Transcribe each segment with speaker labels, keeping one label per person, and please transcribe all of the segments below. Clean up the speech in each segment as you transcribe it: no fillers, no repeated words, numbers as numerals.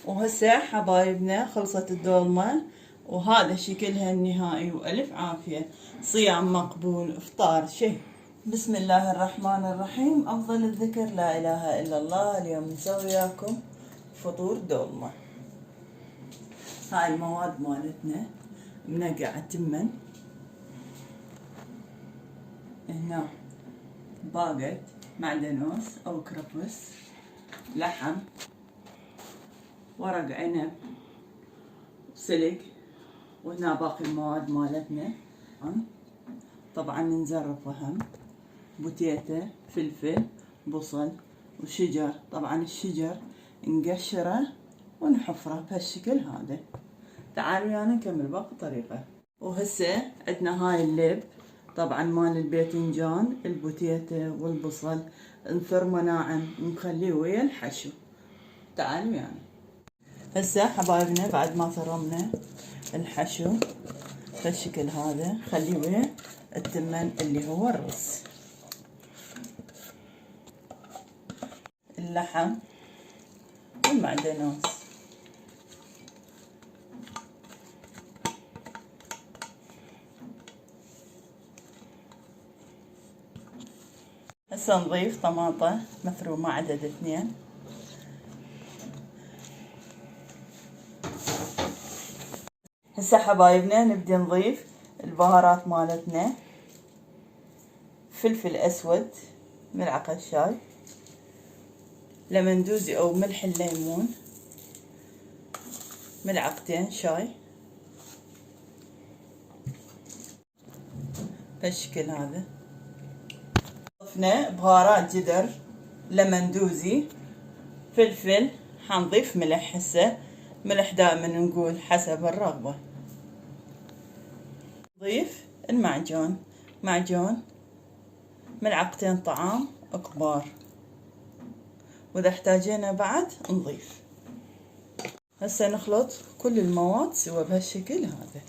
Speaker 1: وهسه حبايبنا خلصت الدولمة وهذا شكلها النهائي، وألف عافية. صيام مقبول، إفطار شيء. بسم الله الرحمن الرحيم. أفضل الذكر لا إله إلا الله. اليوم نسوي وياكم فطور دولمة. هاي المواد مالتنا: منقع تمن، هنا باقت معدنوس أو كرفس، لحم، ورق عنب، سلق، وهنا باقي المواد مالتنا. طبعا نزرف وهم بوتيتا، فلفل، بصل، وشجر. طبعا الشجر نقشره ونحفره بهالشكل هذا. تعالوا ويانا نكمل باقي الطريقة. وهسه عندنا هاي اللب، طبعا مال الباذنجان، البوتيتا والبصل نثرمه ناعم ونخليه ويا الحشو. تعالوا ويانا. هسه حبايبنا بعد ما ثرمنا الحشو بهالشكل هذا، خليه ويا التمن اللي هو الرز، اللحم والمعدنوس. هسه نضيف طماطة مفرومة عدد 2. هسه حبايبنا نبدي نضيف البهارات مالتنا: فلفل اسود ملعقة شاي، لمندوزي او ملح الليمون ملعقتين شاي، بالشكل هذا. ضفنا بهارات جدر، لمندوزي، فلفل. حنضيف ملح. هسه ملح دائما نقول حسب الرغبة. نضيف المعجون، معجون ملعقتين طعام كبار، واذا احتاجينا بعد نضيف. هسه نخلط كل المواد سوا بهالشكل هذا.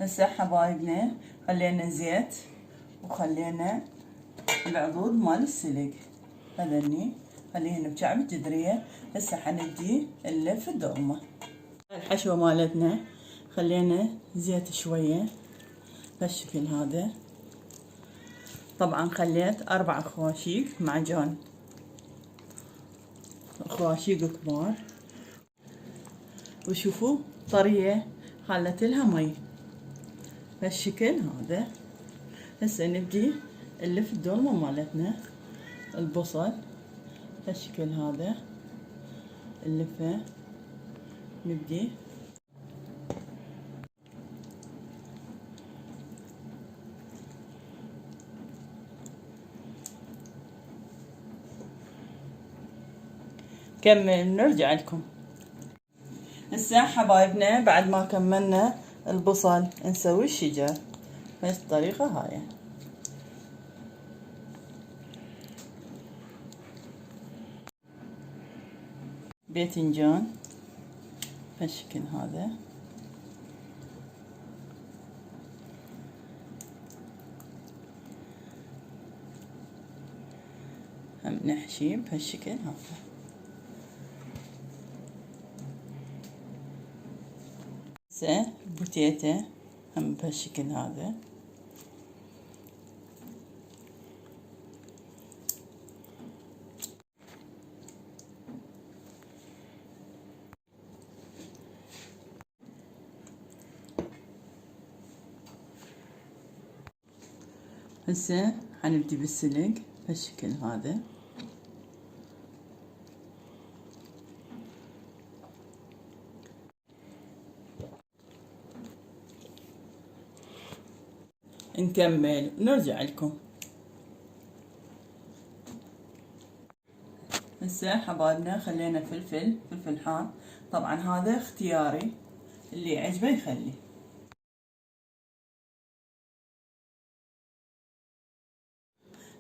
Speaker 1: هسه حبايبنا خلينا زيت وخلينا العضود مال السلق هذني خليهن بكعب الجدرية. هسه حنبدي نلف الدولمة. الحشوة مالتنا خلينا زيت شوية بهالشكل هذا. طبعا خليت 4 خواشيق معجون، خواشيق كبار، وشوفوا طرية خلت لها مي بهالشكل هذا. هسه نبدي نلف الدولمة مالتنا. البصل بهالشكل هذا نلفه، نبدي كمل نرجع لكم. هسه حبايبنا بعد ما كملنا البصل نسوي الشجر بهذه الطريقة هاي. باذنجان بهالشكل هذا، هم نحشي بهالشكل هذا. هسه بوتيتا هم بهالشكل هذا. هسه حنبدي بالسلق بهالشكل هذا. نكمل نرجع لكم. هسه حبايبنا خلينا فلفل حار، طبعا هذا اختياري، اللي يعجبه يخلي.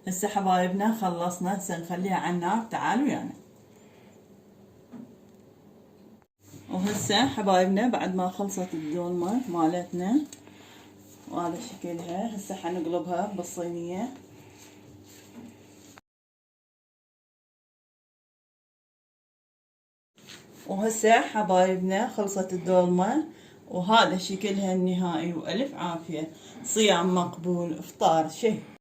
Speaker 1: هسه حبايبنا خلصنا. هسه نخليها على النار. تعالوا ويانا. وهسه حبايبنا بعد ما خلصت الدولمة مالتنا وهذا شكلها، هسه حنقلبها بالصينية. وهسه حبايبنا خلصت الدولمة وهذا شكلها النهائي، وألف عافية. صيام مقبول، إفطار شهي.